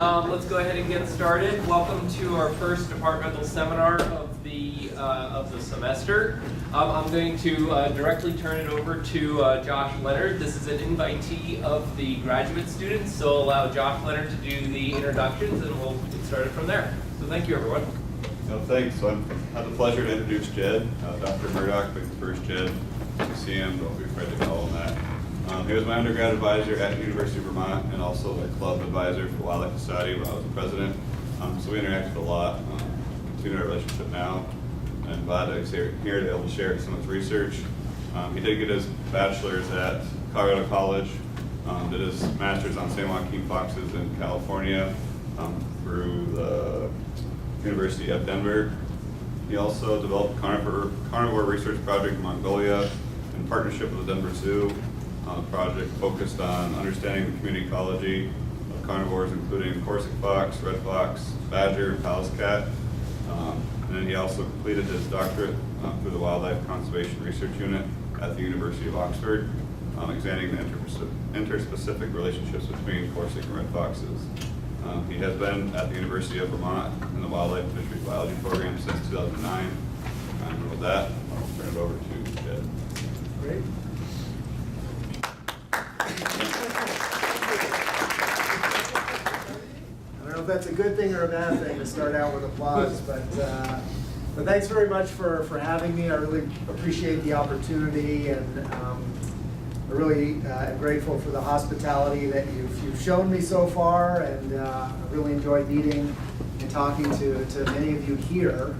Let's go ahead and get started. Welcome to our first departmental seminar of the semester. I'm going to directly turn it over to Josh Leonard. This is an invitee of the graduate students, so I'll allow Josh Leonard to do the introductions and we'll get started from there. So thank you, everyone. No, thanks. So I have the pleasure to introduce Jed, Dr. Murdoc, the first Jed. You see him, don't be afraid to call him that. He was my undergrad advisor at the University of Vermont and also the club advisor for Wildlife Society when I was the president. So we interacted a lot, continue our relationship now, and glad that he's here to be able to share some of his research. He did get his bachelor's at Colorado College, did his master's on San Joaquin foxes in California through the University of Denver. He also developed a carnivore research project in Mongolia in partnership with the Denver Zoo. Project focused on understanding the community ecology of carnivores, including Corsic fox, red fox, badger, Pallas cat. And then he also completed his doctorate through the Wildlife Conservation Research Unit at the University of Oxford, examining the interspecific relationships between Corsic and red foxes. He has been at the University of Vermont in the Wildlife and Fisheries Biology program since 2009. And with that, I'll turn it over to Jed. Great. I don't know if that's a good thing or a bad thing to start out with applause, but thanks very much for having me. I really appreciate the opportunity, and I really am grateful for the hospitality that you've shown me so far, and I really enjoyed meeting and talking to many of you here.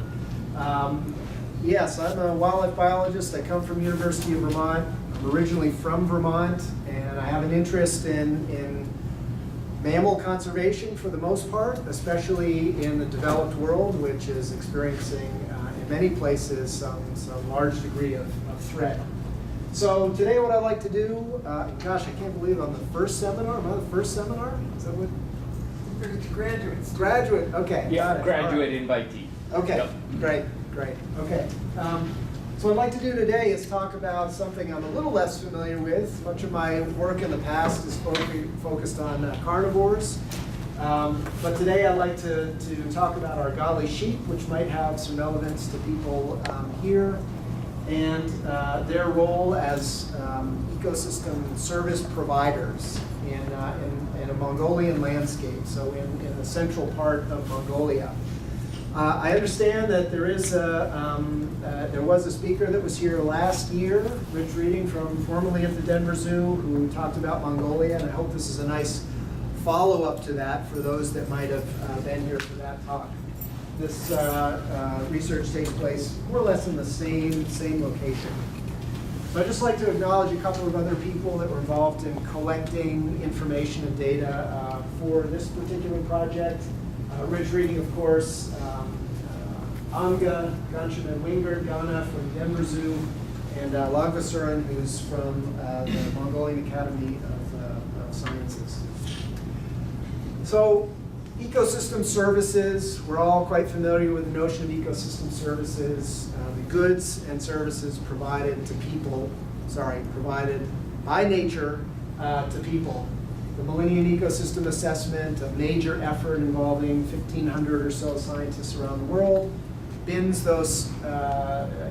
Yes, I'm a wildlife biologist. I come from University of Vermont. I'm originally from Vermont, and I have an interest in mammal conservation for the most part, especially in the developed world, which is experiencing in many places some large degree of threat. So today what I'd like to do, gosh, I can't believe I'm the first seminar. Am I the first seminar? Is that what? Graduates. Graduate, okay. Yeah, got it. graduate Right. invitee. Okay, Yep. great, okay. So what I'd like to do today is talk about something I'm a little less familiar with. Much of my work in the past is focused on carnivores. But today I'd like to talk about our Argali sheep, which might have some relevance to people here, and their role as ecosystem service providers in a Mongolian landscape, so in the central part of Mongolia. I understand that there was a speaker that was here last year, Rich Reading, formerly at the Denver Zoo, who talked about Mongolia, and I hope this is a nice follow-up to that for those that might have been here for that talk. This research takes place more or less in the same location. So I'd just like to acknowledge a couple of other people that were involved in collecting information and data for this particular project. Rich Reading, of course, Anga Ganchana Wingard Ghana from Denver Zoo, and Lagvasuran, who's from the Mongolian Academy of Sciences. So, ecosystem services, we're all quite familiar with the notion of ecosystem services, the goods and services provided by nature to people. The Millennium Ecosystem Assessment, a major effort involving 1,500 or so scientists around the world, bins those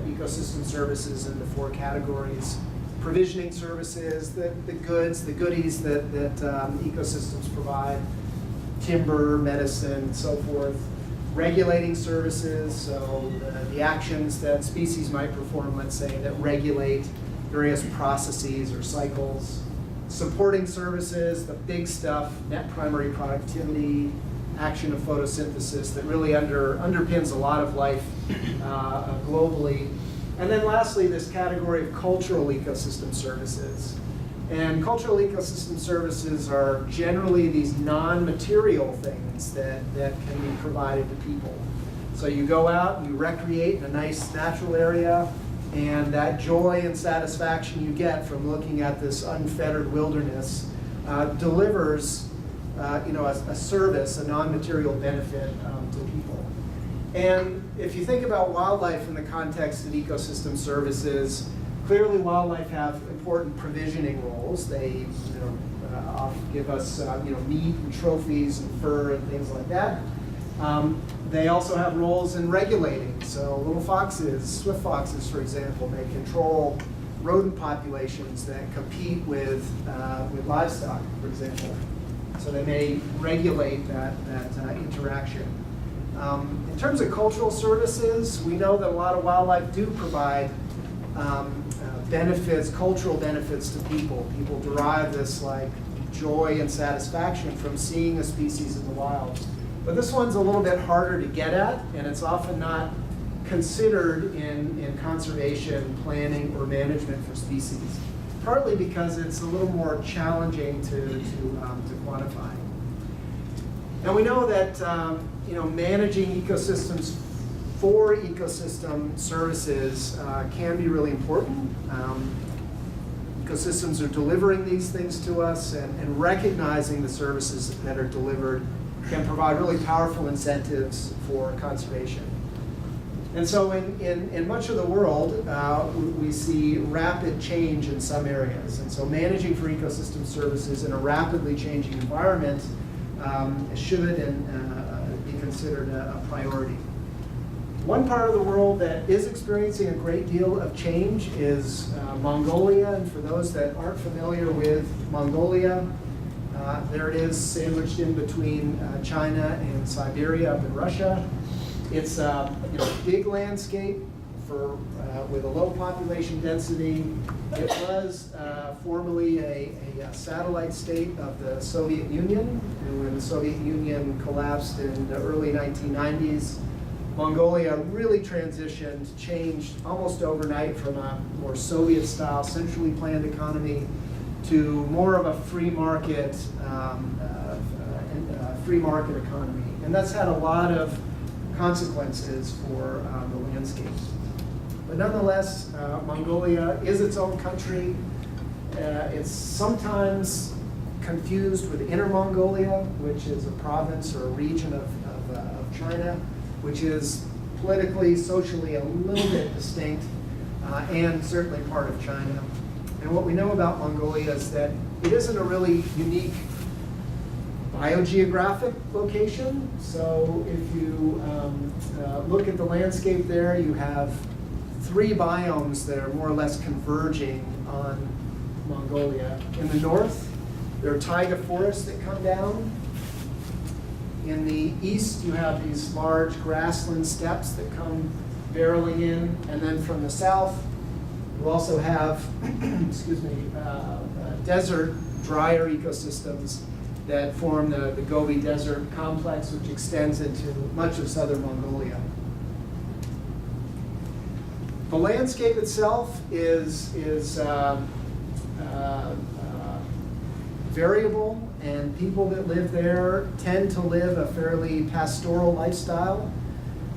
ecosystem services into four categories: provisioning services, the goods, the goodies that ecosystems provide, timber, medicine, so forth; regulating services, so the actions that species might perform, let's say, that regulate various processes or cycles; supporting services, the big stuff, net primary productivity, action of photosynthesis that really underpins a lot of life globally. And then lastly, this category of cultural ecosystem services. And cultural ecosystem services are generally these non-material things that can be provided to people. So you go out and you recreate in a nice natural area, and that joy and satisfaction you get from looking at this unfettered wilderness delivers a service, a non-material benefit to people. And if you think about wildlife in the context of ecosystem services, clearly wildlife have important provisioning roles. They give us meat and trophies and fur and things like that. They also have roles in regulating. So little foxes, swift foxes, for example, may control rodent populations that compete with livestock, for example. So they may regulate that interaction. In terms of cultural services, we know that a lot of wildlife do provide benefits, cultural benefits to people. People derive this like joy and satisfaction from seeing a species in the wild. But this one's a little bit harder to get at, and it's often not considered in conservation planning or management for species, partly because it's a little more challenging to quantify. And we know that managing ecosystems for ecosystem services can be really important. Ecosystems are delivering these things to us, and recognizing the services that are delivered can provide really powerful incentives for conservation. And so in much of the world, we see rapid change in some areas. And so managing for ecosystem services in a rapidly changing environment should be considered a priority. One part of the world that is experiencing a great deal of change is Mongolia. And for those that aren't familiar with Mongolia, there it is, sandwiched in between China and Siberia up in Russia. It's a big landscape with a low population density. It was formerly a satellite state of the Soviet Union, and when the Soviet Union collapsed in the early 1990s, Mongolia really transitioned, changed almost overnight from a more Soviet-style, centrally planned economy to more of a free market economy, and that's had a lot of consequences for the landscape. But nonetheless, Mongolia is its own country. It's sometimes confused with Inner Mongolia, which is a province or a region of China, which is politically, socially a little bit distinct, and certainly part of China. And what we know about Mongolia is that it isn't a really unique biogeographic location. So if you look at the landscape there, you have 3 biomes that are more or less converging on Mongolia. In the north, there are taiga forests that come down. In the east, you have these large grassland steppes that come barreling in. And then from the south, you also have desert, drier ecosystems that form the Gobi Desert complex, which extends into much of southern Mongolia. The landscape itself is variable, and people that live there tend to live a fairly pastoral lifestyle.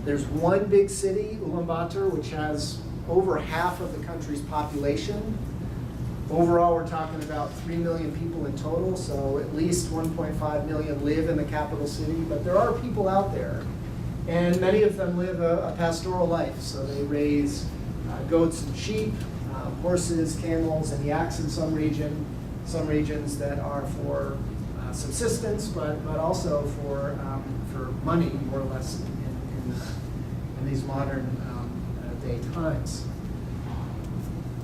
There's one big city, Ulaanbaatar, which has over half of the country's population. Overall, we're talking about 3 million people in total, so at least 1.5 million live in the capital city, but there are people out there, and many of them live a pastoral life. So they raise goats and sheep, horses, camels, and yaks in some regions that are for subsistence, but also for money, more or less, in these modern day times.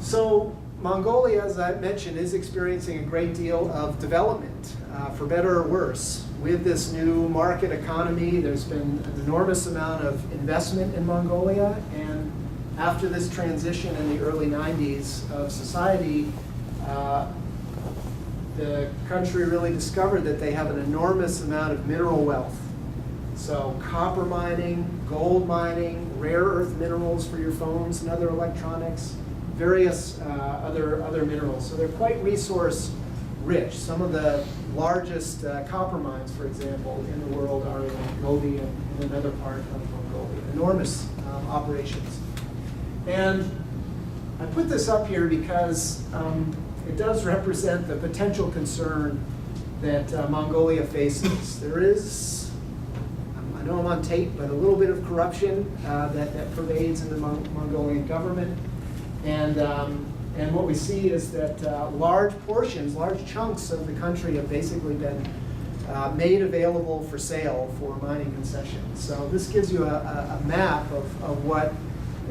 So Mongolia, as I mentioned, is experiencing a great deal of development, for better or worse. With this new market economy, there's been an enormous amount of investment in Mongolia, and after this transition in the early 90s of society, the country really discovered that they have an enormous amount of mineral wealth. So copper mining, gold mining, rare earth minerals for your phones and other electronics, various other minerals. So they're quite resource rich. Some of the largest copper mines, for example, in the world are in Gobi and in another part of Mongolia. Enormous operations. And I put this up here because it does represent the potential concern that Mongolia faces. There is, I know I'm on tape, but a little bit of corruption that pervades in the Mongolian government. And And what we see is that large portions, large chunks of the country have basically been made available for sale for mining concessions. So this gives you a map of what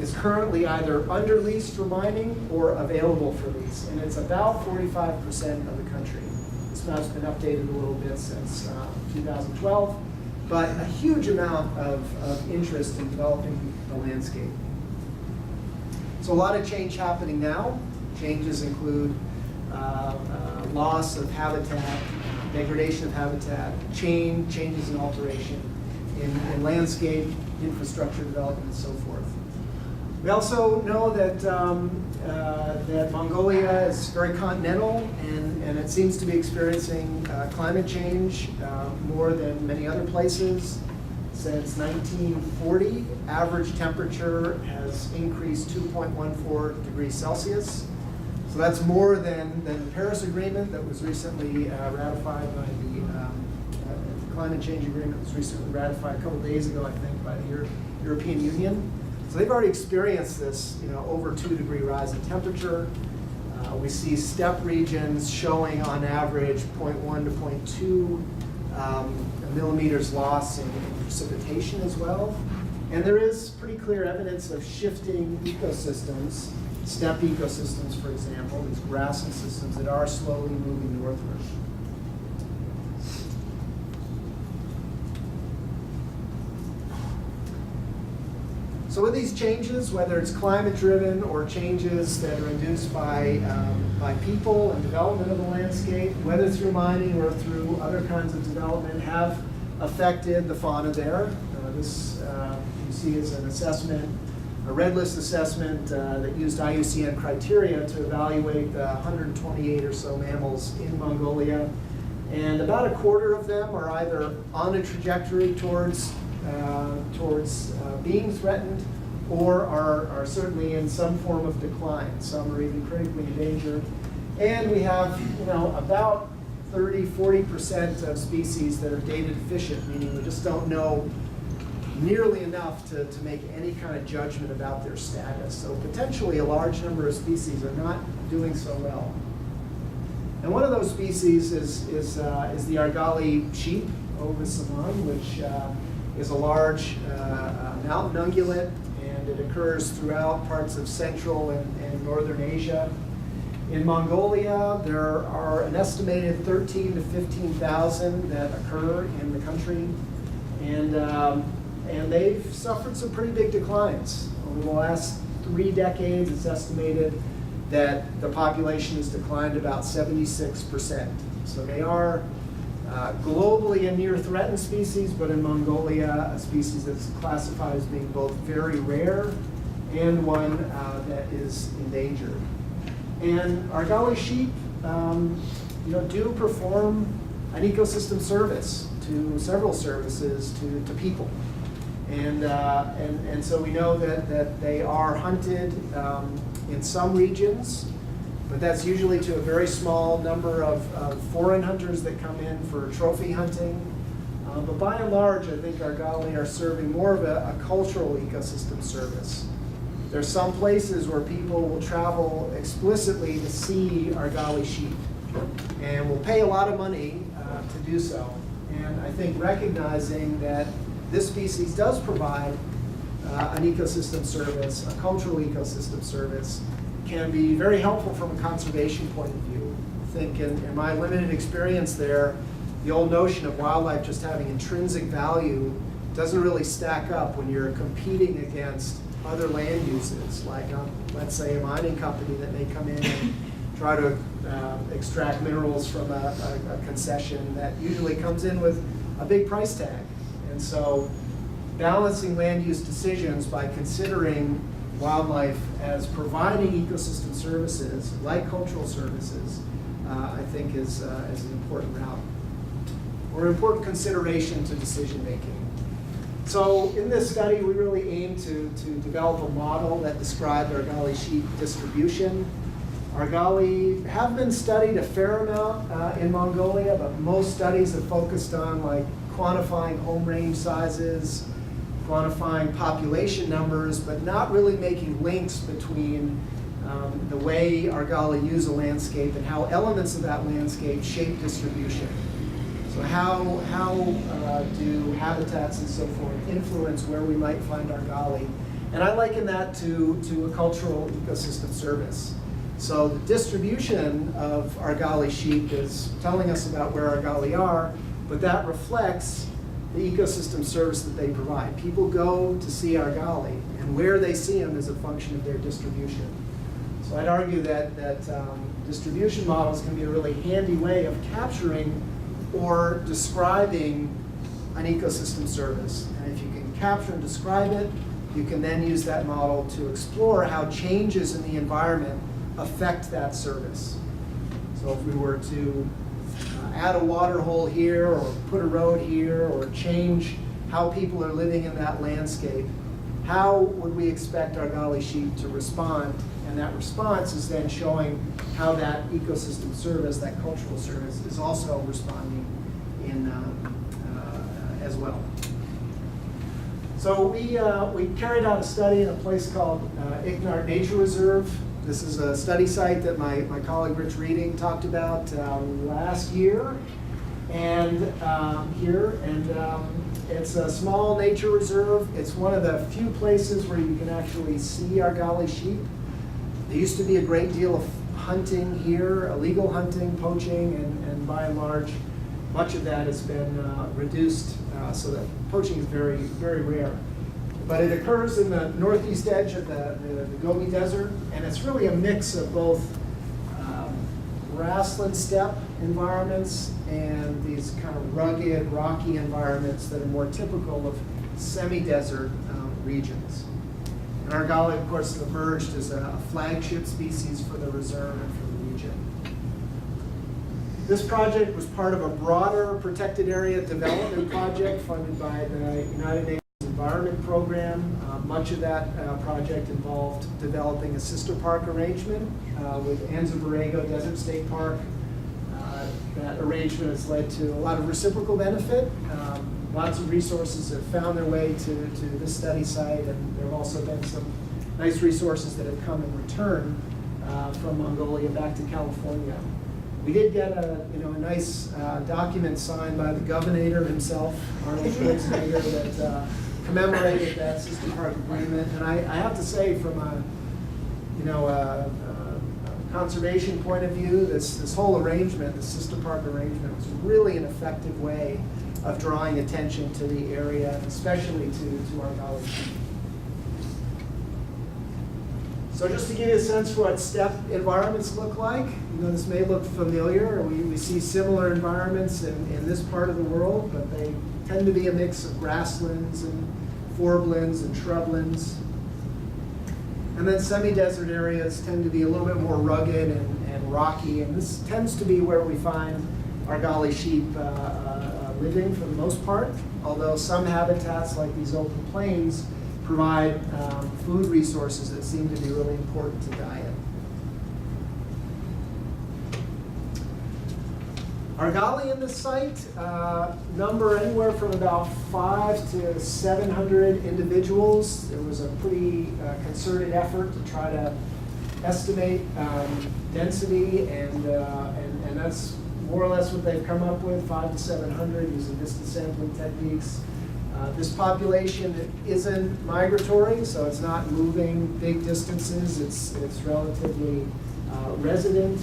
is currently either under leased for mining or available for lease. And it's about 45% of the country. This map's been updated a little bit since 2012, but a huge amount of interest in developing the landscape. So a lot of change happening now. Changes include loss of habitat, degradation of habitat, changes in alteration in landscape, infrastructure development, and so forth. We also know that that Mongolia is very continental, and it seems to be experiencing climate change more than many other places. Since 1940, average temperature has increased 2.14 degrees Celsius. So that's more than the Paris Agreement that was recently ratified by the climate change agreement was recently ratified a couple days ago, I think, by the European Union. So they've already experienced this, over 2-degree rise in temperature. We see steppe regions showing on average 0.1 to 0.2 millimeters loss in precipitation as well. And there is pretty clear evidence of shifting ecosystems, steppe ecosystems, for example, these grassy systems that are slowly moving northward. So with these changes, whether it's climate-driven or changes that are induced by people and development of the landscape, whether through mining or through other kinds of development, have affected the fauna there. This you see is an assessment, a red list assessment that used IUCN criteria to evaluate the 128 or so mammals in Mongolia. And about a quarter of them are either on a trajectory towards being threatened, or are certainly in some form of decline. Some are even critically endangered. And we have about 30–40% of species that are data deficient, meaning we just don't know nearly enough to make any kind of judgment about their status. So potentially a large number of species are not doing so well. And one of those species is the Argali sheep, Ovis saman, which is a large mountain ungulate, and it occurs throughout parts of Central and Northern Asia. In Mongolia, there are an estimated 13,000 to 15,000 that occur in the country, and they've suffered some pretty big declines. Over the last 3 decades, it's estimated that the population has declined about 76%. So they are globally a near threatened species, but in Mongolia, a species that's classified as being both very rare and one that is endangered. And Argali sheep, do perform an ecosystem service to several services to people. And so we know that they are hunted in some regions, but that's usually to a very small number of foreign hunters that come in for trophy hunting. But by and large, I think Argali are serving more of a cultural ecosystem service. There's some places where people will travel explicitly to see Argali sheep and will pay a lot of money to do so. And I think recognizing that this species does provide an ecosystem service, a cultural ecosystem service, can be very helpful from a conservation point of view. I think in my limited experience there, the old notion of wildlife just having intrinsic value doesn't really stack up when you're competing against other land uses, like let's say a mining company that may come in and try to extract minerals from a concession that usually comes in with a big price tag. And so balancing land use decisions by considering wildlife as providing ecosystem services, like cultural services, I think is an important route, or an important consideration to decision making. So in this study, we really aim to develop a model that described Argali sheep distribution. Argali have been studied a fair amount in Mongolia, but most studies have focused on quantifying home range sizes, quantifying population numbers, but not really making links between the way argali use a landscape and how elements of that landscape shape distribution. So how do habitats and so forth influence where we might find argali? And I liken that to a cultural ecosystem service. So the distribution of argali sheep is telling us about where argali are, but that reflects the ecosystem service that they provide. People go to see argali, and where they see them is a function of their distribution. So I'd argue that distribution models can be a really handy way of capturing or describing an ecosystem service. And if you can capture and describe it, you can then use that model to explore how changes in the environment affect that service. So if we were to add a water hole here, or put a road here, or change how people are living in that landscape, how would we expect argali sheep to respond? And that response is then showing how that ecosystem service, that cultural service, is also responding as well. So we carried out a study in a place called Ignart Nature Reserve. This is a study site that my colleague Rich Reading talked about last year, and it's a small nature reserve. It's one of the few places where you can actually see argali sheep. There used to be a great deal of hunting here, illegal hunting, poaching, and by and large, much of that has been reduced, so that poaching is very, very rare. But it occurs in the northeast edge of the Gobi Desert, and it's really a mix of both grassland steppe environments and these kind of rugged, rocky environments that are more typical of semi-desert regions. And argali, of course, emerged as a flagship species for the reserve and for the region. This project was part of a broader protected area development project funded by the United Nations Environment Program. Much of that project involved developing a sister park arrangement with Anza Borrego Desert State Park. That arrangement has led to a lot of reciprocal benefit. Lots of resources have found their way to this study site, and there have also been some nice resources that have come in return from Mongolia back to California. We did get a nice document signed by the governor himself, Arnold Schwarzenegger, that commemorated that sister park agreement. And I have to say, from a conservation point of view, this whole arrangement, the sister park arrangement, was really an effective way of drawing attention to the area, especially to argali sheep. So just to give you a sense for what steppe environments look like, this may look familiar. We see similar environments in this part of the world, but they tend to be a mix of grasslands and forelands and shrublands. And then semi-desert areas tend to be a little bit more rugged and rocky, and this tends to be where we find argali sheep living for the most part, although some habitats like these open plains provide food resources that seem to be really important to diet. Argali in this site number anywhere from about 500 to 700 individuals. It was a pretty concerted effort to try to estimate density, and that's more or less what they've come up with, 500 to 700 using distance sampling techniques. This population isn't migratory, so it's not moving big distances. It's relatively resident,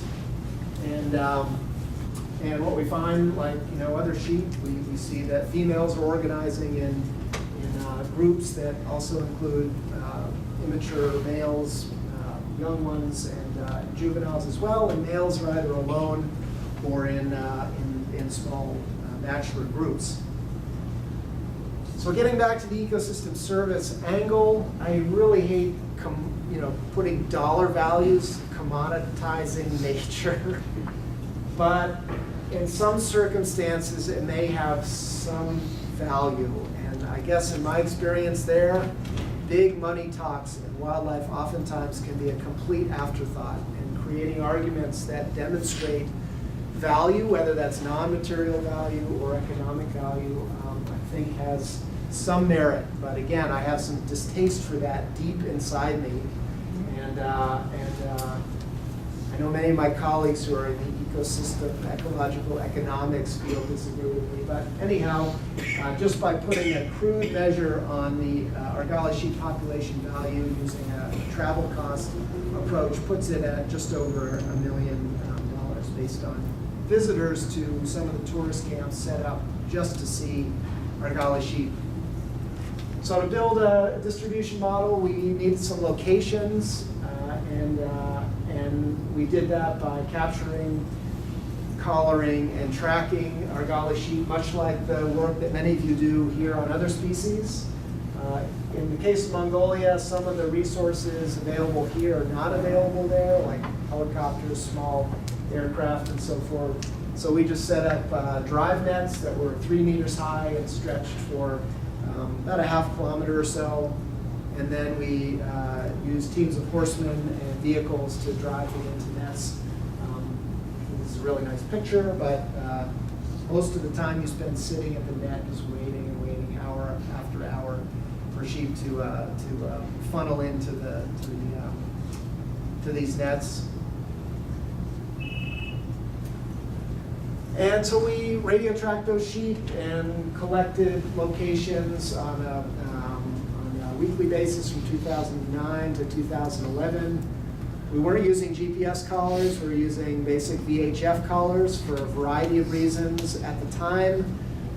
and what we find, like other sheep, we see that females are organizing in groups that also include immature males, young ones, and juveniles as well. And males are either alone or in small bachelor groups. So getting back to the ecosystem service angle, I really hate putting dollar values, commoditizing nature, but in some circumstances it may have some value. And I guess in my experience there, big money talks in wildlife oftentimes can be a complete afterthought, and creating arguments that demonstrate value, whether that's non-material value or economic value, I think has some merit. But again, I have some distaste for that deep inside me. I know many of my colleagues who are in the ecosystem, ecological economics field disagree with me, but anyhow, just by putting a crude measure on the Argali sheep population value using a travel cost approach puts it at just over $1 million based on visitors to some of the tourist camps set up just to see Argali sheep. So to build a distribution model, we needed some locations, and we did that by capturing, collaring, and tracking Argali sheep, much like the work that many of you do here on other species. In the case of Mongolia, some of the resources available here are not available there, like helicopters, small aircraft, and so forth. So we just set up drive nets that were 3 meters high and stretched for about a ½ kilometer or so. And then we used teams of horsemen and vehicles to drive it into nets. This is a really nice picture, but most of the time you spend sitting at the net just waiting and waiting hour after hour for sheep to funnel into to these nets. And so we radio tracked those sheep and collected locations on a weekly basis from 2009 to 2011. We weren't using GPS collars, we were using basic VHF collars for a variety of reasons. At the time,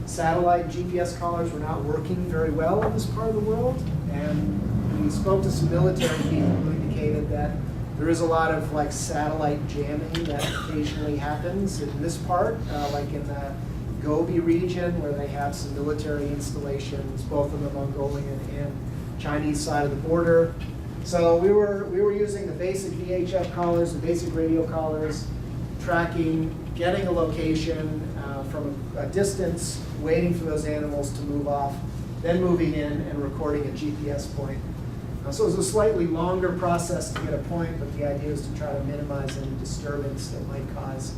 satellite GPS collars were not working very well in this part of the world, and we spoke to some military people who indicated that there is a lot of like satellite jamming that occasionally happens in this part, like in the Gobi region where they have some military installations, both on the Mongolian and Chinese side of the border. So we were using the basic VHF collars, the basic radio collars, tracking, getting a location from a distance, waiting for those animals to move off, then moving in and recording a GPS point. So it was a slightly longer process to get a point, but the idea is to try to minimize any disturbance that might cause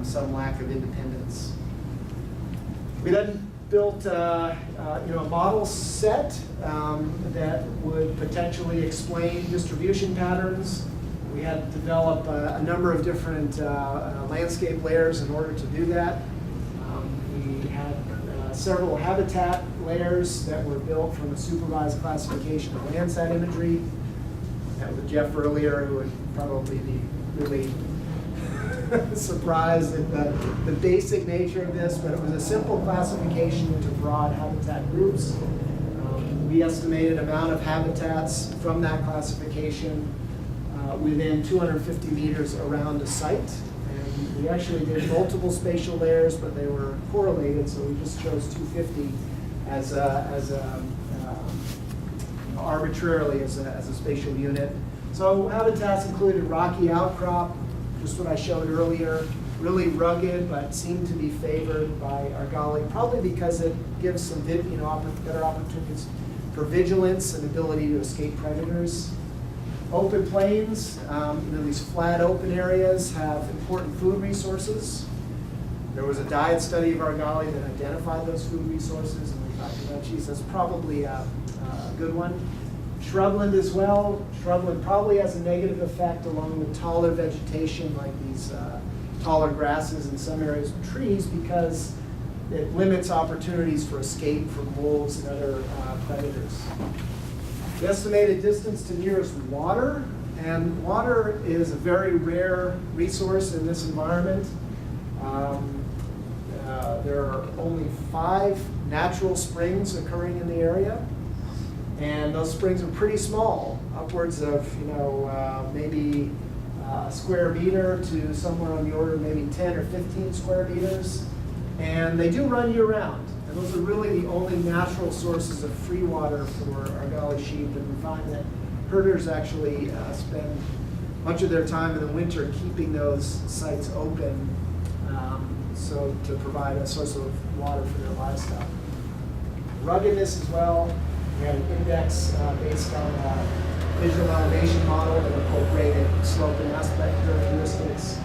some lack of independence. We then built a model set that would potentially explain distribution patterns. We had to develop a number of different landscape layers in order to do that. We had several habitat layers that were built from a supervised classification of Landsat imagery. That was Jeff earlier, who would probably be really surprised at the basic nature of this, but it was a simple classification into broad habitat groups. We estimated amount of habitats from that classification within 250 meters around a site. And we actually did multiple spatial layers, but they were correlated, so we just chose 250 arbitrarily as a spatial unit. So habitats included rocky outcrop, just what I showed earlier, really rugged, but seemed to be favored by Argali, probably because it gives some better opportunities for vigilance and ability to escape predators. Open plains, these flat open areas have important food resources. There was a diet study of Argali that identified those food resources, and we thought, geez, that's probably a good one. Shrubland as well. Shrubland probably has a negative effect along with taller vegetation like these taller grasses in some areas of trees because it limits opportunities for escape from wolves and other predators. The estimated distance to nearest water, and water is a very rare resource in this environment. There are only 5 natural springs occurring in the area. And those springs are pretty small, upwards of maybe a square meter to somewhere on the order of maybe 10 or 15 square meters. And they do run year round. And those are really the only natural sources of free water for Argali sheep. And we find that herders actually spend much of their time in the winter keeping those sites open so to provide a source of water for their livestock. Ruggedness as well. We had an index based on a visual elevation model that incorporated slope and aspect characteristics.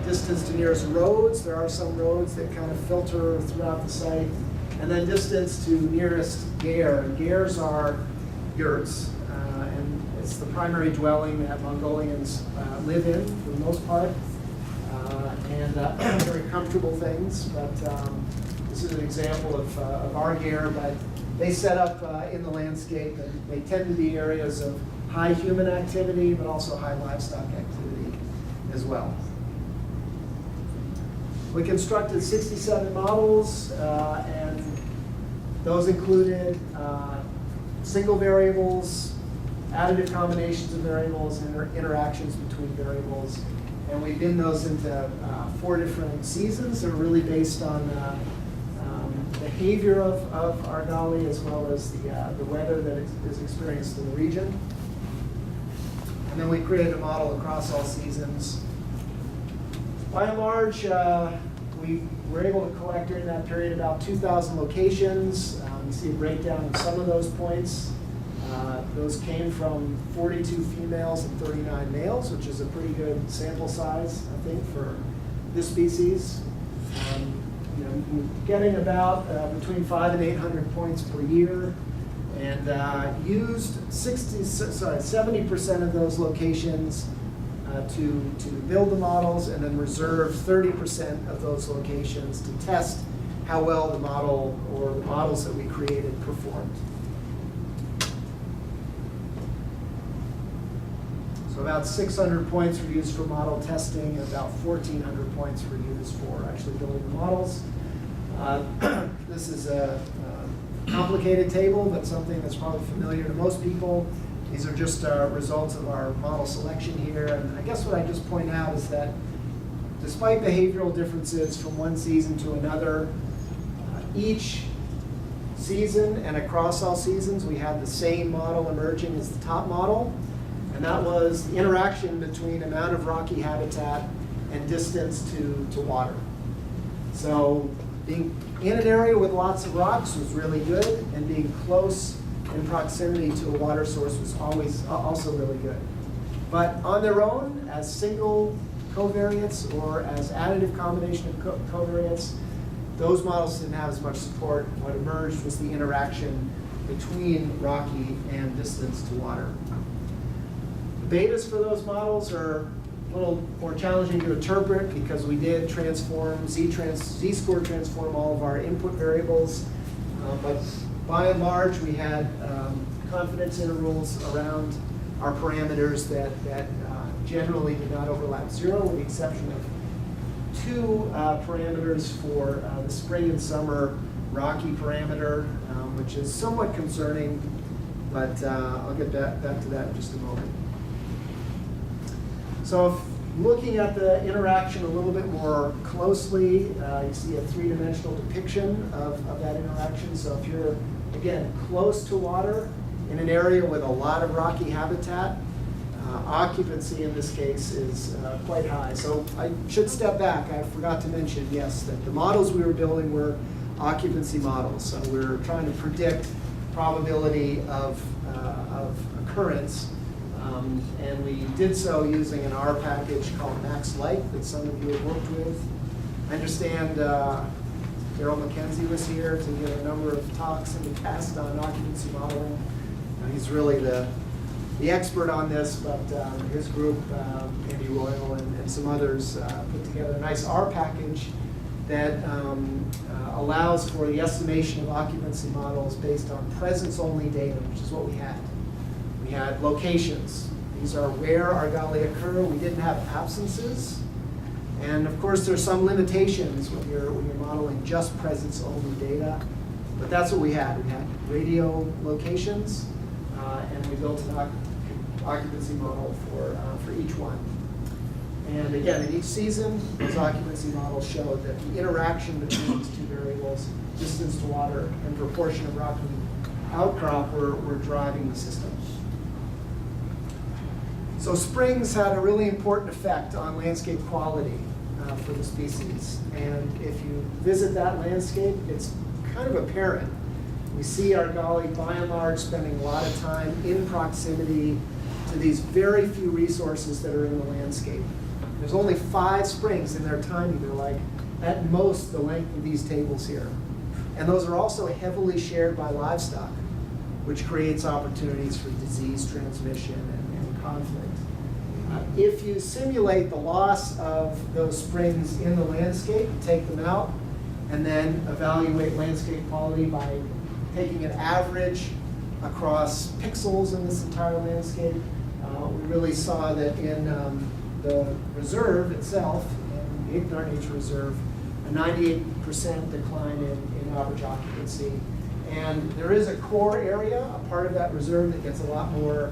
Distance to nearest roads. There are some roads that kind of filter throughout the site. And then distance to nearest gare. Gares are yurts. And It's the primary dwelling that Mongolians live in for the most part, and very comfortable things. But this is an example of our gear, but they set up in the landscape, and they tend to be areas of high human activity, but also high livestock activity as well. We constructed 67 models, and those included single variables, additive combinations of variables, and interactions between variables. And we bin those into 4 different seasons. They're really based on behavior of Argali as well as the weather that is experienced in the region. And then we created a model across all seasons. By and large, we were able to collect during that period about 2,000 locations. You see a breakdown of some of those points. Those came from 42 females and 39 males, which is a pretty good sample size, I think, for this species. Getting about between 500 and 800 points per year, and used 70% of those locations to build the models, and then reserve 30% of those locations to test how well the model or the models that we created performed. So about 600 points were used for model testing, and about 1,400 points were used for actually building the models. This is a complicated table, but something that's probably familiar to most people. These are just results of our model selection here. And I guess what I just point out is that despite behavioral differences from one season to another, each season and across all seasons, we had the same model emerging as the top model. And that was the interaction between amount of rocky habitat and distance to water. So being in an area with lots of rocks was really good, and being close in proximity to a water source was always also really good. But on their own, as single covariates or as additive combination of covariates, those models didn't have as much support. What emerged was the interaction between rocky and distance to water. The betas for those models are a little more challenging to interpret because we did transform, z-score transform all of our input variables, but by and large we had confidence intervals around our parameters that generally did not overlap 0, with the exception of 2 parameters for the spring and summer rocky parameter, which is somewhat concerning, but I'll get back to that in just a moment. So if looking at the interaction a little bit more closely, you see a 3-dimensional depiction of that interaction. So if you're, again, close to water in an area with a lot of rocky habitat, occupancy in this case is quite high. So I should step back. I forgot to mention, yes, that the models we were building were occupancy models. So we're trying to predict probability of occurrence. And we did so using an R package called Max Light that some of you have worked with. I understand Daryl McKenzie was here to give a number of talks in the past on occupancy modeling. He's really the expert on this, but his group, Andy Royal and some others, put together a nice R package that allows for the estimation of occupancy models based on presence-only data, which is what we had. We had locations. These are where Argali occur. We didn't have absences. And of course, there's some limitations when you're modeling just presence-only data. But that's what we had. We had radio locations, and we built an occupancy model for each one. And again, in each season, those occupancy models showed that the interaction between these 2 variables, distance to water and proportion of rocky outcrop, were driving the system. So springs had a really important effect on landscape quality for the species. And if you visit that landscape, it's kind of apparent. We see Argali, by and large, spending a lot of time in proximity to these very few resources that are in the landscape. There's only 5 springs, and they're tiny. They're like, at most, the length of these tables here. And those are also heavily shared by livestock, which creates opportunities for disease transmission conflict. If you simulate the loss of those springs in the landscape, take them out, and then evaluate landscape quality by taking an average across pixels in this entire landscape, we really saw that in the reserve itself, in the Ignart Nature Reserve, a 98% decline in average occupancy. And there is a core area, a part of that reserve that gets a lot more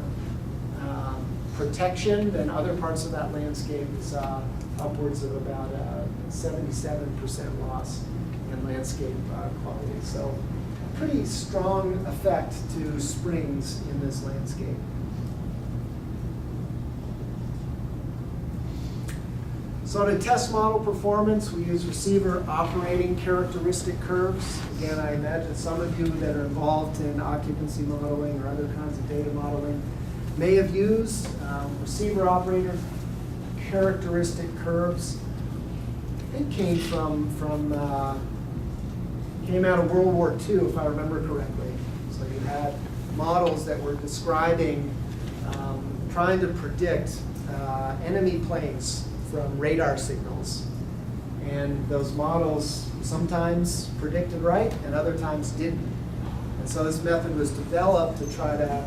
protection than other parts of that landscape. We saw upwards of about a 77% loss in landscape quality. So pretty strong effect to springs in this landscape. So to test model performance, we use receiver operating characteristic curves. Again, I imagine some of you that are involved in occupancy modeling or other kinds of data modeling may have used receiver operator characteristic curves. It came came out of World War II, if I remember correctly. So you had models that were describing, trying to predict enemy planes from radar signals. And those models sometimes predicted right and other times didn't. And so this method was developed to try to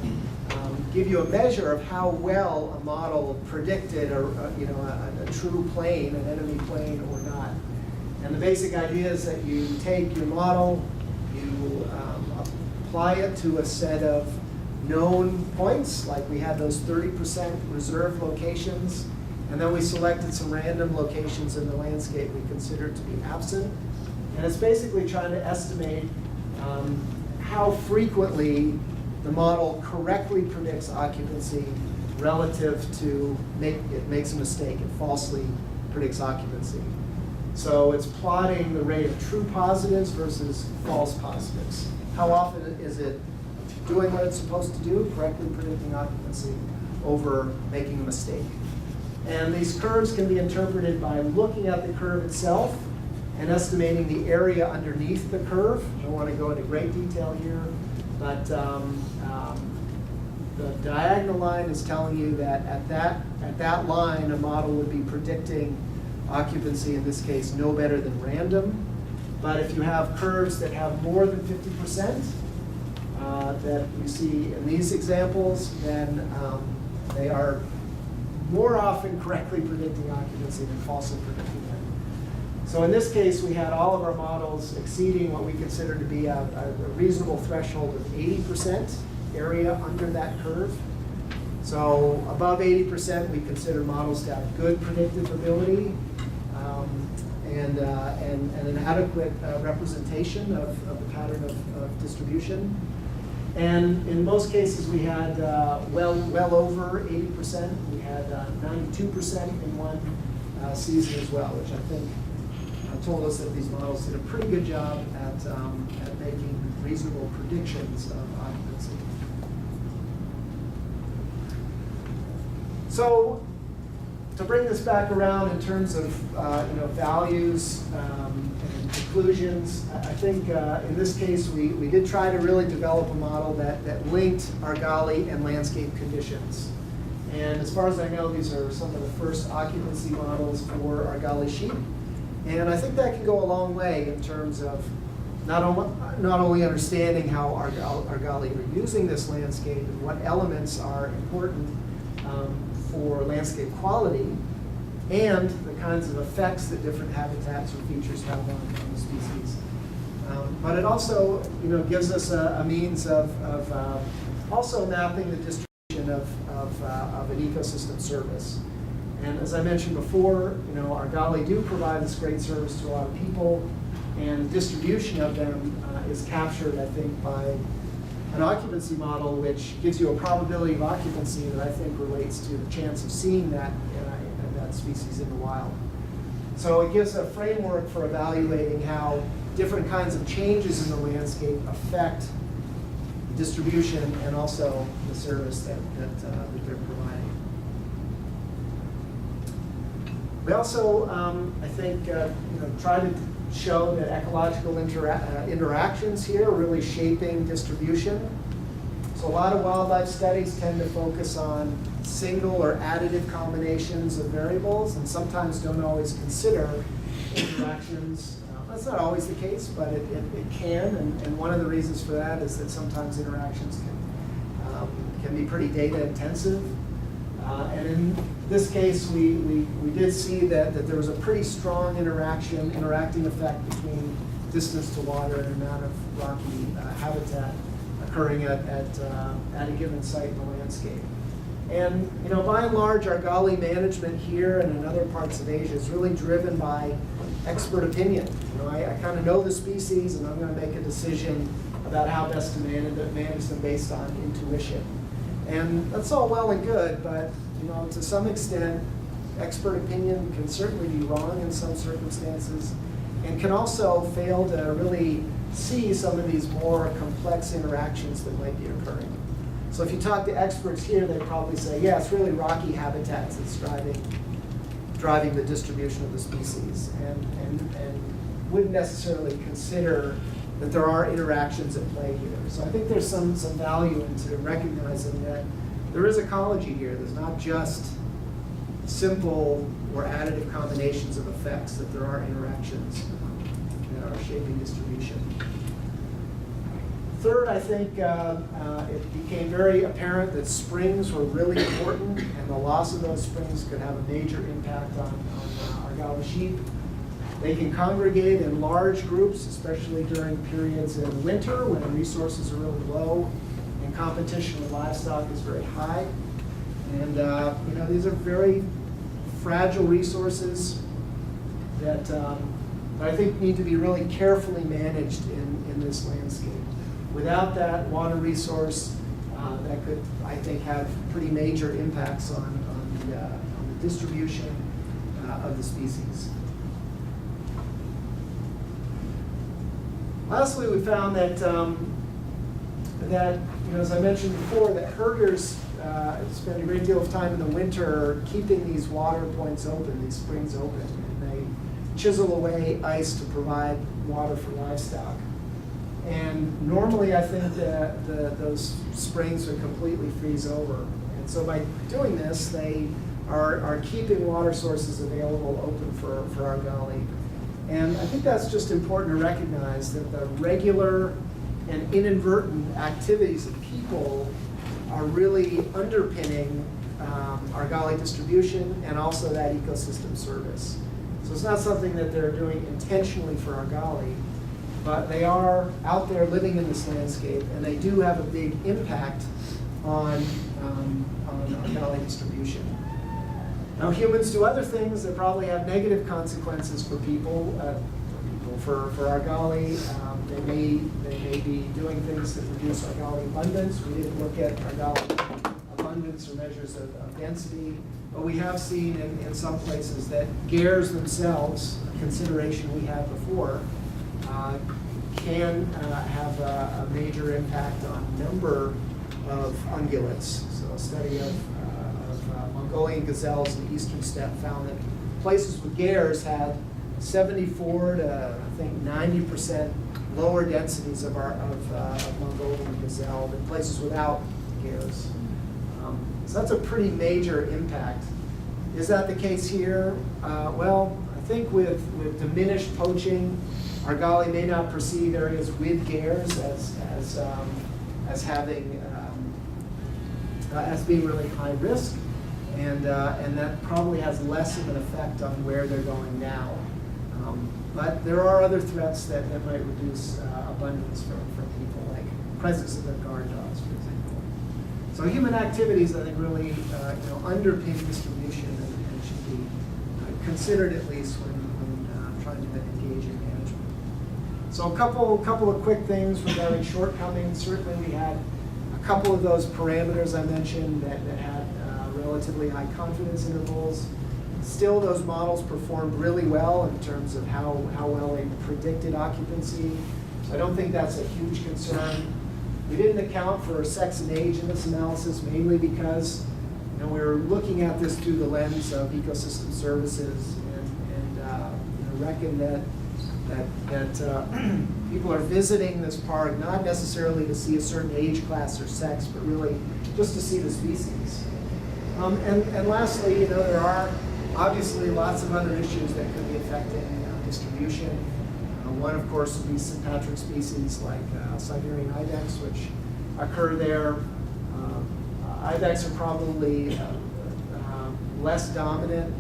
give you a measure of how well a model predicted a true plane, an enemy plane or not. And the basic idea is that you take your model, you apply it to a set of known points, like we had those 30% reserve locations, and then we selected some random locations in the landscape we considered to be absent. And it's basically trying to estimate how frequently the model correctly predicts occupancy relative to it makes a mistake, it falsely predicts occupancy. So it's plotting the rate of true positives versus false positives. How often is it doing what it's supposed to do, correctly predicting occupancy, over making a mistake? And these curves can be interpreted by looking at the curve itself and estimating the area underneath the curve. I don't want to go into great detail here, but the diagonal line is telling you that at that line, a model would be predicting occupancy, in this case, no better than random. But if you have curves that have more than 50%, that you see in these examples, then they are more often correctly predicting occupancy than falsely predicting it. So in this case, we had all of our models exceeding what we consider to be a reasonable threshold of 80% area under that curve. So above 80%, we consider models to have good predictive ability and an adequate representation of the pattern of distribution. And in most cases, we had well over 80%. We had 92% in one season as well, which I think told us that these models did a pretty good job at making reasonable predictions of occupancy. So to bring this back around in terms of values and conclusions, I think in this case we did try to really develop a model that linked Argali and landscape conditions. And as far as I know, these are some of the first occupancy models for Argali sheep. And I think that can go a long way in terms of not only understanding how Argali are using this landscape and what elements are important for landscape quality, and the kinds of effects that different habitats or features have on the species. But it also gives us a means of also mapping the distribution of an ecosystem service. And as I mentioned before, Argali do provide this great service to a lot of people, and the distribution of them is captured, I think, by an occupancy model which gives you a probability of occupancy that I think relates to the chance of seeing that species in the wild. So it gives a framework for evaluating how different kinds of changes in the landscape affect distribution and also the service that they're providing. We also, I think, try to show that ecological interactions here are really shaping distribution. So a lot of wildlife studies tend to focus on single or additive combinations of variables and sometimes don't always consider interactions. That's not always the case, but it can, and one of the reasons for that is that sometimes interactions can be pretty data intensive. And in this case, we did see that there was a pretty strong interacting effect between distance to water and amount of rocky habitat occurring at a given site in the landscape. And by and large, our Argali management here and in other parts of Asia is really driven by expert opinion. I kind of know the species, and I'm going to make a decision about how best to manage them based on intuition. And that's all well and good, but to some extent, expert opinion can certainly be wrong in some circumstances, and can also fail to really see some of these more complex interactions that might be occurring. So if you talk to experts here, they probably say, yeah, it's really rocky habitats that's driving the distribution of the species, and wouldn't necessarily consider that there are interactions at play here. So I think there's some value into recognizing that there is ecology here. There's not just simple or additive combinations of effects, that there are interactions that are shaping distribution. Third, I think it became very apparent that springs were really important, and the loss of those springs could have a major impact on Argali sheep. They can congregate in large groups, especially during periods in winter when resources are really low and competition with livestock is very high. And these are very fragile resources that I think need to be really carefully managed in this landscape. Without that water resource, that could, I think, have pretty major impacts on the distribution of the species. Lastly, we found that, as I mentioned before, that herders spend a great deal of time in the winter keeping these water points open, these springs open, and they chisel away ice to provide water for livestock. And normally, I think that those springs would completely freeze over. And so by doing this, they are keeping water sources available open for Argali. And I think that's just important to recognize that the regular and inadvertent activities of people are really underpinning Argali distribution and also that ecosystem service. So it's not something that they're doing intentionally for Argali, but they are out there living in this landscape, and they do have a big impact on Argali distribution. Now, humans do other things that probably have negative consequences for people, for Argali. They may be doing things that reduce Argali abundance. We didn't look at Argali abundance or measures of density, but we have seen in some places that gares themselves, a consideration we had before, can have a major impact on number of ungulates. So a study of Mongolian gazelles in the eastern steppe found that places with gares had 74 to I think 90% lower densities of Mongolian gazelle than places without gares. So that's a pretty major impact. Is that the case here? Well, I think with diminished poaching, Argali may not perceive areas with gares as being really high risk, and that probably has less of an effect on where they're going now. But there are other threats that might reduce abundance for people, like presence of their guard dogs, for example. So human activities, I think, really underpin distribution and should be considered at least when trying to engage in management. So a couple of quick things regarding shortcomings. Certainly we had a couple of those parameters I mentioned that had relatively high confidence intervals. Still, those models performed really well in terms of how well they predicted occupancy. So I don't think that's a huge concern. We didn't account for sex and age in this analysis, mainly because we were looking at this through the lens of ecosystem services and reckon that people are visiting this park not necessarily to see a certain age class or sex, but really just to see the species. And lastly, there are obviously lots of other issues that could be affecting distribution. One, of course, would be sympatric species like Siberian ibex, which occur there. Ibex are probably less dominant,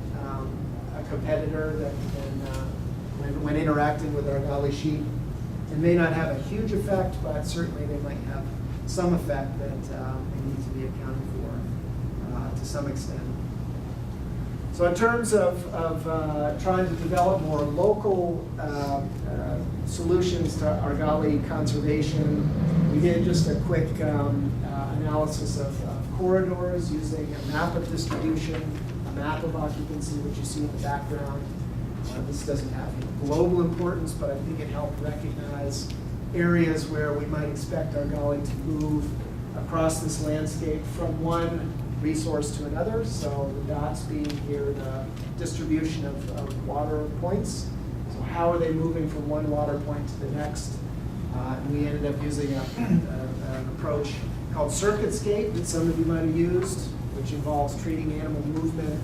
a competitor that when interacting with Argali sheep. It may not have a huge effect, but certainly they might have some effect that they need to be accounted for to some extent. So in terms of trying to develop more local solutions to Argali conservation, we did just a quick analysis of corridors using a map of distribution, a map of occupancy, which you see in the background. This doesn't have global importance, but I think it helped recognize areas where we might expect Argali to move across this landscape from one resource to another. So the dots being here, the distribution of water points. So how are they moving from one water point to the next? And we ended up using an approach called circuitscape that some of you might have used, which involves treating animal movement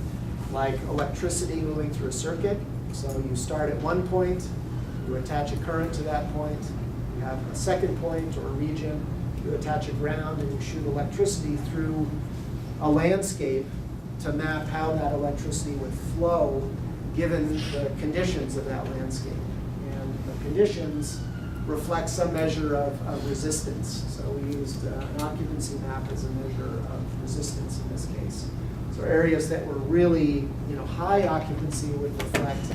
like electricity moving through a circuit. So you start at one point, you attach a current to that point, you have a second point or a region, you attach a ground, and you shoot electricity through a landscape to map how that electricity would flow given the conditions of that landscape. And the conditions reflect some measure of resistance. So we used an occupancy map as a measure of resistance in this case. So areas that were really high occupancy would reflect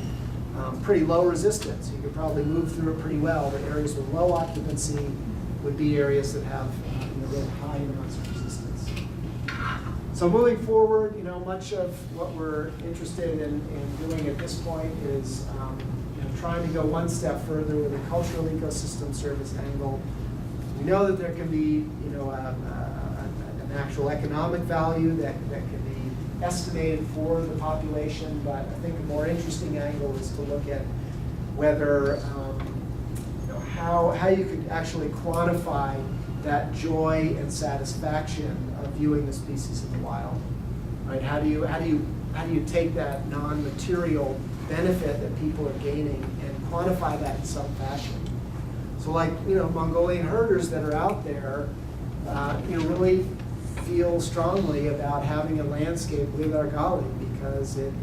pretty low resistance. You could probably move through it pretty well, but areas with low occupancy would be areas that have really high amounts of resistance. So moving forward, much of what we're interested in doing at this point is trying to go one step further with a cultural ecosystem service angle. We know that there can be an actual economic value that can be estimated for the population, but I think a more interesting angle is to look at whether how you could actually quantify that joy and satisfaction of viewing the species in the wild. Right? How do you take that non-material benefit that people are gaining and quantify that in some fashion? So like Mongolian herders that are out there, really feel strongly about having a landscape with Argali because it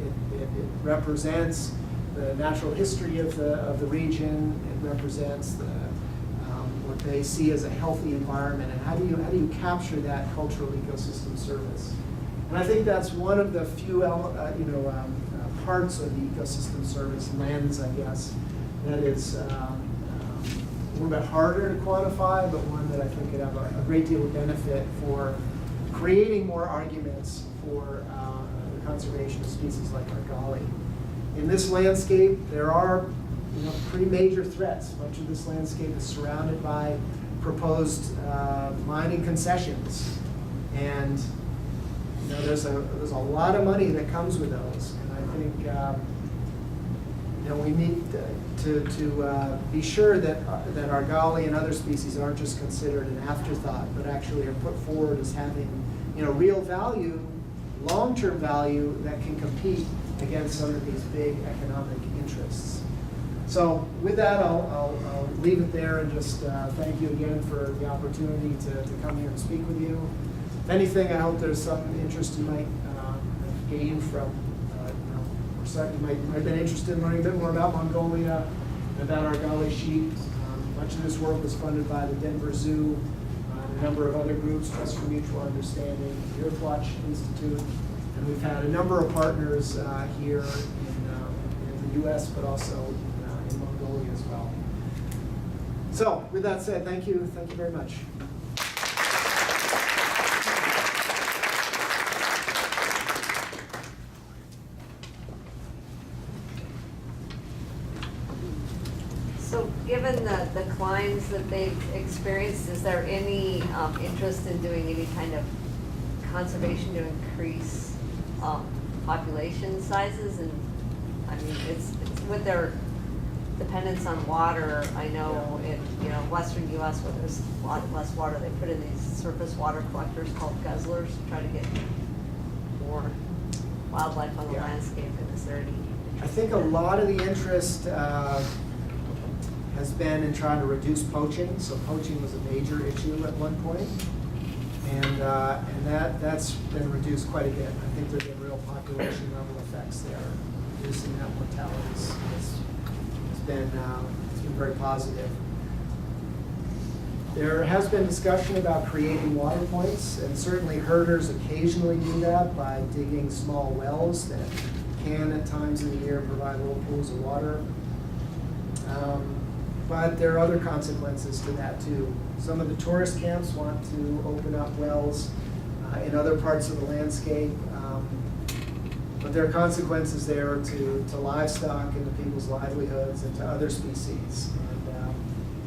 represents the natural history of the region. It represents what they see as a healthy environment. And how do you capture that cultural ecosystem service? And I think that's one of the few parts of the ecosystem service lens, I guess, that is a little bit harder to quantify, but one that I think could have a great deal of benefit for creating more arguments for the conservation of species like Argali. In this landscape, there are pretty major threats. Much of this landscape is surrounded by proposed mining concessions, and there's a lot of money that comes with those. And I think we need to be sure that Argali and other species aren't just considered an afterthought, but actually are put forward as having real value, long-term value that can compete against some of these big economic interests. So with that, I'll leave it there and just thank you again for the opportunity to come here and speak with you. If anything, I hope there's some interest you might gain from, you might have been interested in learning a bit more about Mongolia and about Argali sheep. Much of this work was funded by the Denver Zoo, and a number of other groups, Trust for Mutual Understanding, the Earthwatch Institute, and we've had a number of partners here in the U.S., but also in Mongolia as well. So, with that said, thank you very much. So given the declines that they've experienced, is there any interest in doing any kind of conservation to increase population sizes? And I mean, it's with their dependence on water. I know in western U.S. where there's a lot less water, they put in these surface water collectors called guzzlers to try to get more wildlife on the Yeah. landscape, and is there any? I think a lot of the interest has been in trying to reduce poaching. So poaching was a major issue at one point, and that's been reduced quite a bit. I think there've been real population level effects there. Reducing that mortality has been very positive. There has been discussion about creating water points, and certainly herders occasionally do that by digging small wells that can at times in the year provide little pools of water. But there are other consequences to that too. Some of the tourist camps want to open up wells in other parts of the landscape, but there are consequences there to livestock and to people's livelihoods and to other species.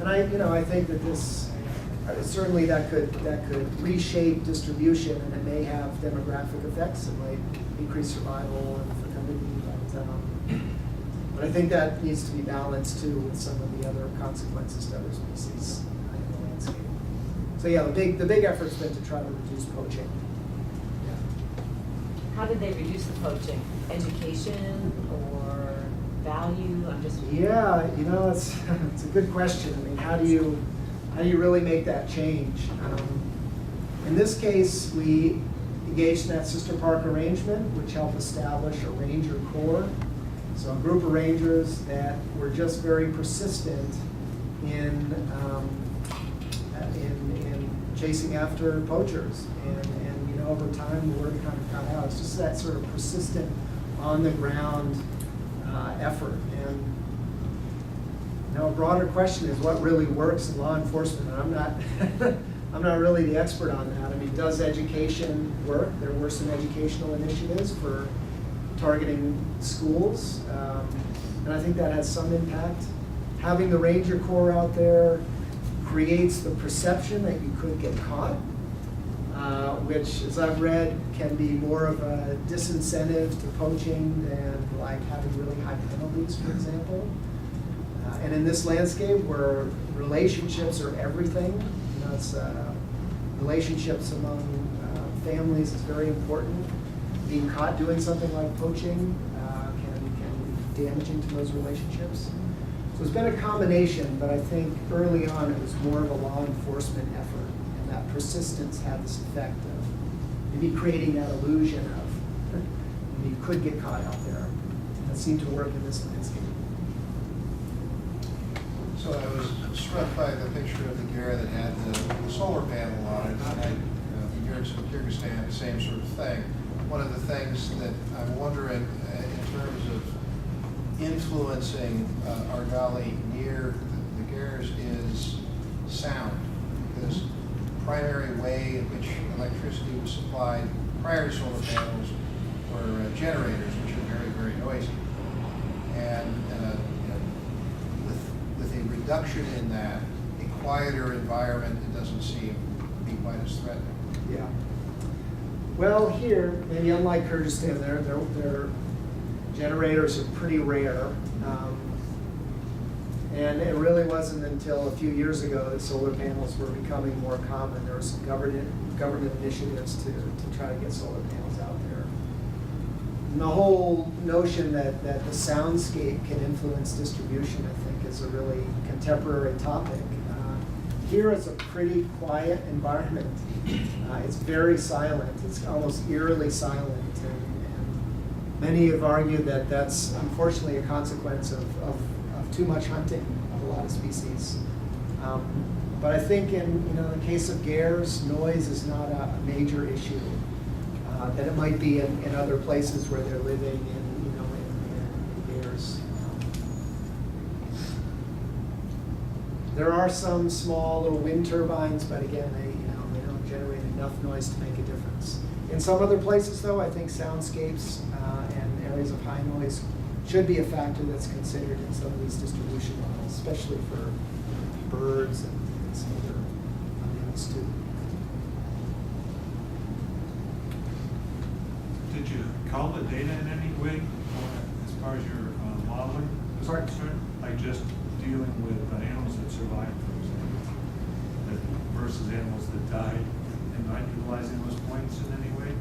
And I think that this certainly that could reshape distribution, and it may have demographic effects. It might increase survival and fertility, but I think that needs to be balanced too with some of the other consequences to other species in the landscape. So yeah, the big effort's been to try to reduce poaching. Yeah. How did they reduce the poaching? Education or value? I'm just. Yeah, it's a good question. I mean, how do you really make that change? In this case, we engaged in that sister park arrangement, which helped establish a ranger corps. So a group of rangers that were just very persistent in chasing after poachers, and over time the word kind of got out. It's just that sort of persistent, on the ground effort. And a broader question is what really works in law enforcement. And I'm not really the expert on that. I mean, does education work? There were some educational initiatives for targeting schools, and I think that has some impact. Having the Ranger Corps out there creates the perception that you could get caught, which, as I've read, can be more of a disincentive to poaching than like having really high penalties, for example. And in this landscape where relationships are everything, it's relationships among families is very important. Being caught doing something like poaching can be damaging to those relationships. So it's been a combination, but I think early on it was more of a law enforcement effort, and that persistence had this effect of maybe creating that illusion of you could get caught out there. That seemed to work in this landscape. So I was struck by the picture of the Gare that had the solar panel on it. And here in Kyrgyzstan, the same sort of thing. One of the things that I'm wondering in terms of influencing our valley near the Gares is sound, because the primary way in which electricity was supplied prior to solar panels were generators, which are very, very noisy. And with a reduction in that, a quieter environment, it doesn't seem to be quite as threatening. Yeah. Well, here, maybe unlike Kyrgyzstan, their generators are pretty rare. And it really wasn't until a few years ago that solar panels were becoming more common. There were some government initiatives to try to get solar panels out there. And the whole notion that the soundscape can influence distribution, I think, is a really contemporary topic. Here it's a pretty quiet environment. It's very silent. It's almost eerily silent. And many have argued that that's unfortunately a consequence of too much hunting of a lot of species. But I think in the case of gares, noise is not a major issue that it might be in other places where they're living in gares. There are some small little wind turbines, but again, they don't generate enough noise to make a difference. In some other places, though, I think soundscapes and areas of high noise should be a factor that's considered in some of these distribution models, especially for birds and some other animals too. Did you call the data in any way as far as your modeling is Sorry? concerned? Like just dealing with animals that survived, for example, versus animals that died, and not utilizing those points in any way?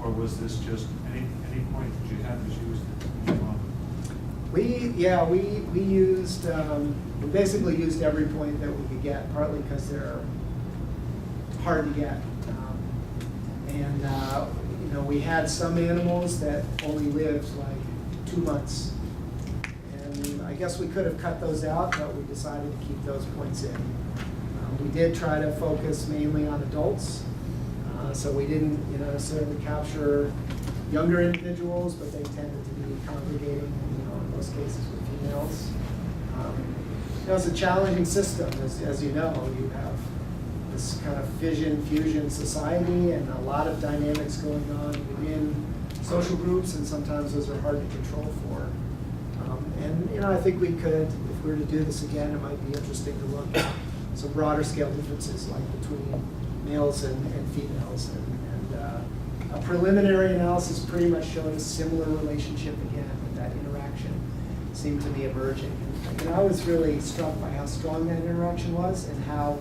Or or was this just any point that you had was used if you wanted? We used, we basically used every point that we could get, partly because they're hard to get. We had some animals that only lived like 2 months. And I guess we could have cut those out, but we decided to keep those points in. We did try to focus mainly on adults. So we didn't necessarily capture younger individuals, but they tended to be congregating, in most cases with females. It's a challenging system, as you know. You have this kind of fission-fusion society and a lot of dynamics going on within social groups, and sometimes those are hard to control for. I think we could, if we were to do this again, it might be interesting to look at some broader scale differences, like between males and females. A preliminary analysis pretty much showed a similar relationship again, with that interaction seemed to be emerging. And I was really struck by how strong that interaction was and how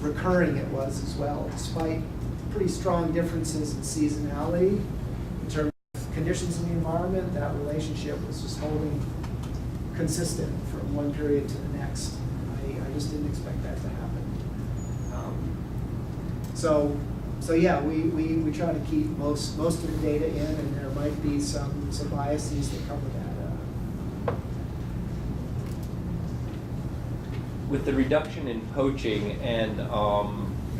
recurring it was as well, despite pretty strong differences in seasonality. In terms of conditions in the environment, that relationship was just holding consistent from one period to the next. I just didn't expect that to happen. So yeah, we try to keep most of the data in, and there might be some biases that come with that. With the reduction in poaching and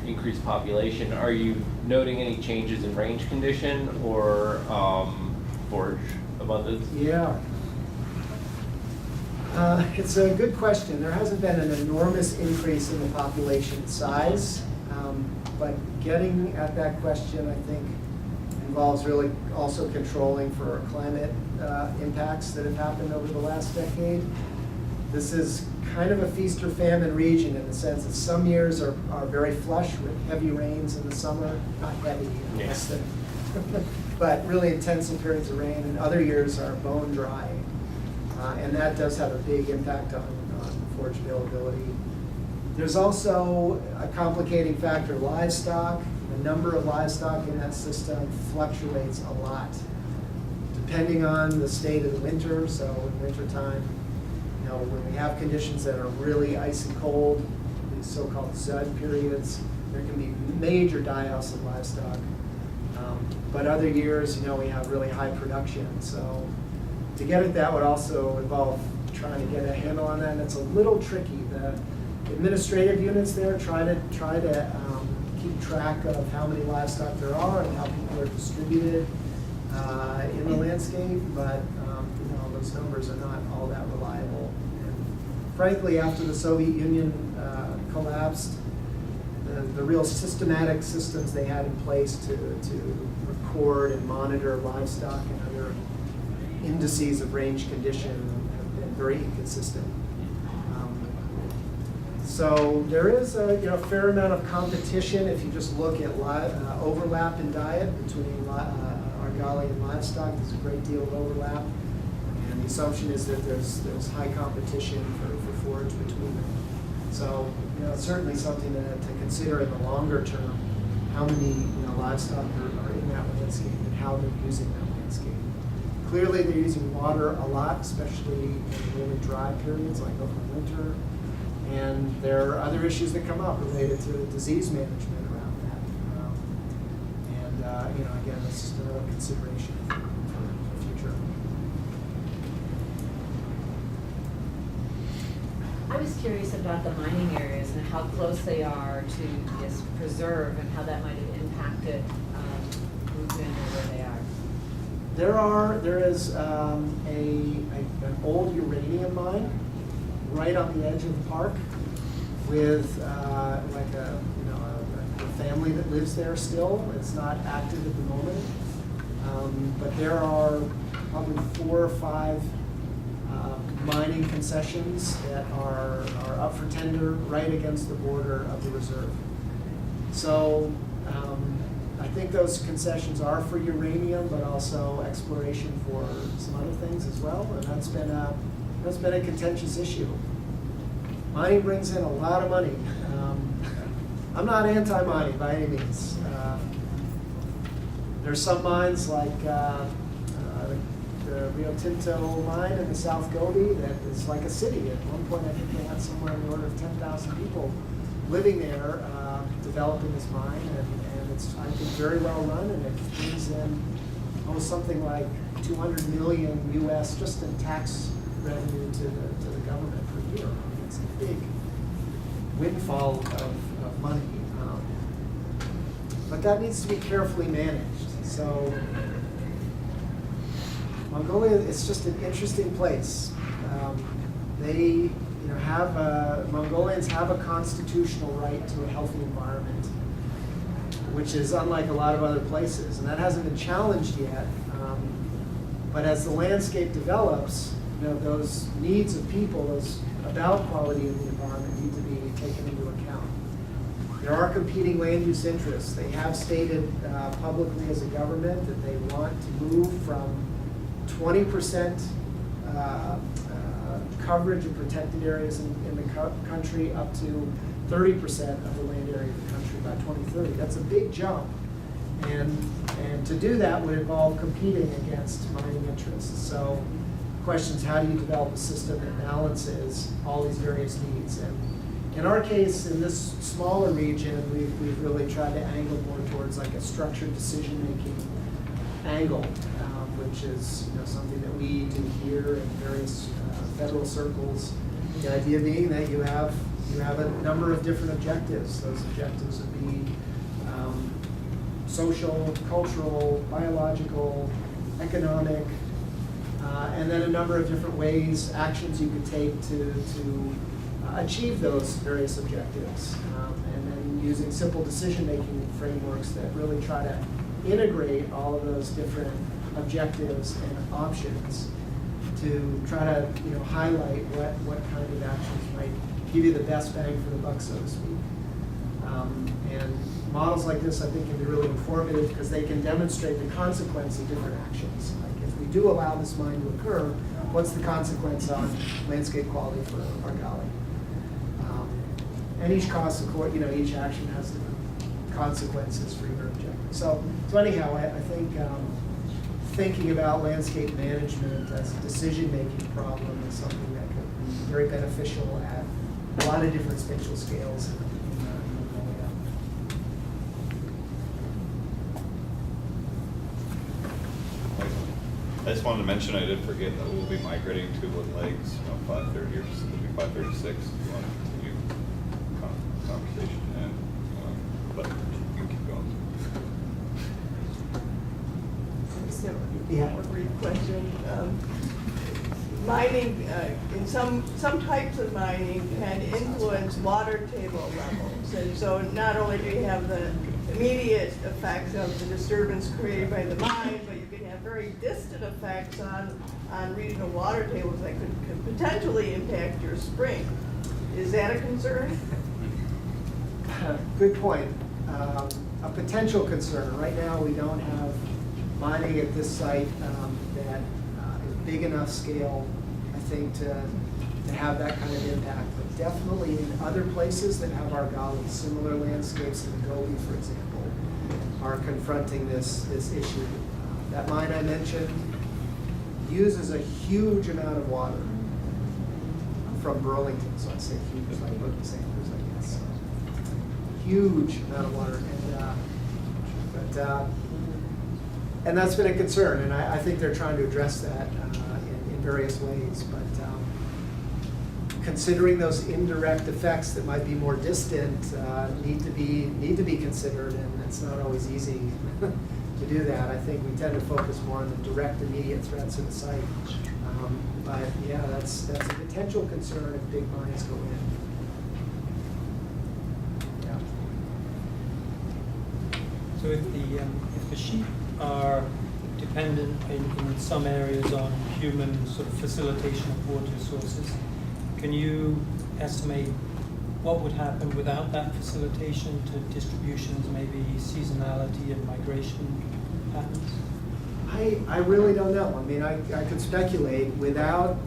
increased population, are you noting any changes in range condition or forage abundance? Yeah. It's a good question. There hasn't been an enormous increase in the population size, but getting at that question, I think, involves really also controlling for climate impacts that have happened over the last decade. This is kind of a feast or famine region in the sense that some years are very flush with heavy rains in the summer, not heavy, less than, but really intensive periods of rain, and other years are bone dry. And that does have a big impact on forage availability. There's also a complicating factor, livestock. The number of livestock in that system fluctuates a lot, depending on the state of the winter. So in wintertime, when we have conditions that are really icy cold, these so-called Zud periods, there can be major die-offs of livestock. But other years, we have really high production. So to get at that would also involve trying to get a handle on that, and it's a little tricky. The administrative units there try to keep track of how many livestock there are and how people are distributed in the landscape, but those numbers are not all that reliable. And frankly, after the Soviet Union collapsed, the real systematic systems they had in place to record and monitor livestock and other indices of range condition have been very inconsistent. So there is a fair amount of competition if you just look at overlap in diet between argali and livestock. There's a great deal of overlap, and the assumption is that there's high competition for forage between them. So it's certainly something to consider in the longer term, how many livestock are in that landscape and how they're using that landscape. Clearly they're using water a lot, especially in really dry periods like over the winter. And there are other issues that come up related to disease management around that. Again, that's just another consideration for the future. I was curious about the mining areas and how close they are to this preserve and how that might have impacted movement or where they are. There is an old uranium mine right on the edge of the park with a family that lives there still. It's not active at the moment, but there are probably 4 or 5 mining concessions that are up for tender right against the border of the reserve. So I think those concessions are for uranium, but also exploration for some other things as well, and that's been a contentious issue. Mining brings in a lot of money. I'm not anti-mining by any means. There's some mines like the Rio Tinto mine in the South Gobi that is like a city. At one point, I think they had somewhere in the order of 10,000 people living there, developing this mine, and it's, I think, very well run, and it brings in almost something like 200 million US just in tax revenue to the government per year. I mean, it's a big windfall of money. But that needs to be carefully managed. So Mongolia, it's just an interesting place. They Mongolians have a constitutional right to a healthy environment, which is unlike a lot of other places, and that hasn't been challenged yet. But as the landscape develops, those needs of people, those about quality of the environment, need to be taken into account. There are competing land use interests. They have stated publicly as a government that they want to move from 20% coverage of protected areas in the country up to 30% of the land area of the country by 2030. That's a big jump. And to do that would involve competing against mining interests. So the question is, how do you develop a system that balances all these various needs? And in our case, in this smaller region, we've really tried to angle more towards like a structured decision-making angle, which is something that we do here in various federal circles. The idea being that you have a number of different objectives. Those objectives would be social, cultural, biological, economic, and then a number of different ways, actions you could take to achieve those various objectives. And then using simple decision-making frameworks that really try to integrate all of those different objectives and options to try to highlight what kind of actions might give you the best bang for the buck, so to speak. And models like this, I think, can be really informative because they can demonstrate the consequence of different actions. Like if we do allow this mine to occur, what's the consequence on landscape quality for Argali? And each each action has different consequences for your objective. So anyhow, I think thinking about landscape management as a decision-making problem is something that could be very beneficial at a lot of different spatial scales in Mongolia. I just wanted to mention, I did forget that we'll be migrating to Wood Lakes, 5:30 or it'll be 5:36 if you want to continue conversation, and but you can keep going. So, Yeah. one brief question. Mining, in some types of mining can influence water table levels. And so not only do you have the immediate effects of the disturbance created by the mine, but you can have very distant effects on regional water tables that could potentially impact your spring. Is that a concern? Good point. A potential concern. Right now, we don't have mining at this site that is big enough scale, I think, to have that kind of impact. But definitely in other places that have Argali, similar landscapes in the Gobi, for example, are confronting this issue. That mine I mentioned uses a huge amount of water from Burlington, so I'd say huge, like St. Louis, I guess. Huge amount of water, and that's been a concern, and I think they're trying to address that in various ways. But considering those indirect effects that might be more distant need to be considered, and it's not always easy to do that. I think we tend to focus more on the direct, immediate threats of the site. But yeah, that's a potential concern if big mines go in. Yeah. So if the sheep are dependent in some areas on human sort of facilitation of water sources, can you estimate what would happen without that facilitation to distributions, maybe seasonality and migration patterns? I really don't know. I mean, I could speculate. Without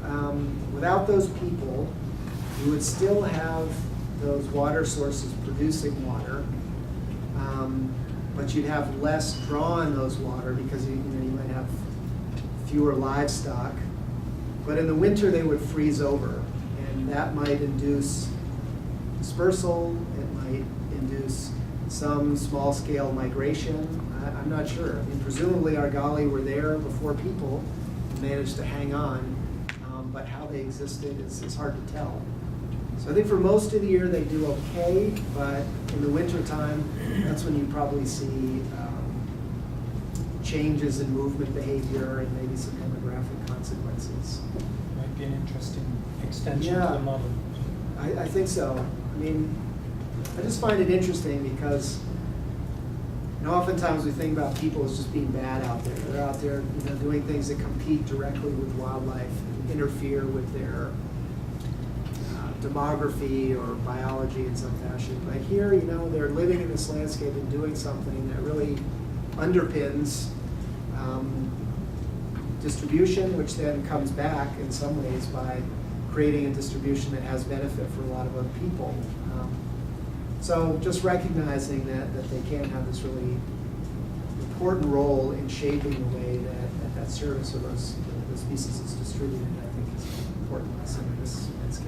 those people, you would still have those water sources producing water. but you'd have less draw in those water because you might have fewer livestock. But in the winter, they would freeze over, and that might induce dispersal. It might induce some small-scale migration. I'm not sure. I mean, presumably argali were there before people managed to hang on, but how they existed is hard to tell. So I think for most of the year they do okay, but in the wintertime, that's when you probably see changes in movement behavior and maybe some demographic consequences. Might be an interesting extension to Yeah. the model. I think so. I mean, I just find it interesting because, oftentimes we think about people as just being bad out there. They're out there, doing things that compete directly with wildlife and interfere with their demography or biology in some fashion. But here, they're living in this landscape and doing something that really underpins distribution, which then comes back in some ways by creating a distribution that has benefit for a lot of other people. So just recognizing that they can have this really important role in shaping the way that service of those species is distributed, I think is an important lesson in this landscape.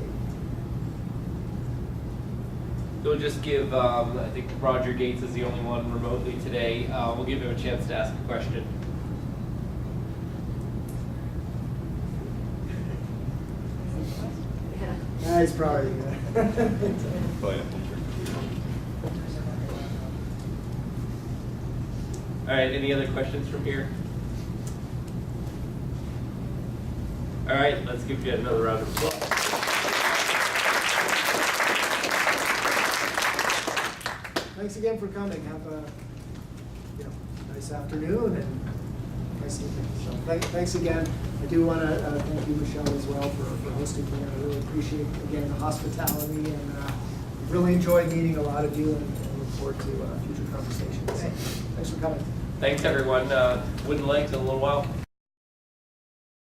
We'll just give, I think Roger Gates is the only one remotely today. We'll give him a chance to ask a question. Yeah, he's probably Oh, yeah. All right, any other questions from here? All right, let's give you another round of applause. Thanks again for coming. Have a nice afternoon and nice evening. So thanks again. I do want to thank you, Michelle, as well for hosting me. I really appreciate, again, the hospitality, and really enjoyed meeting a lot of you, and look forward to future conversations. So, thanks for coming. Thanks, everyone. Wooden legs in a little while.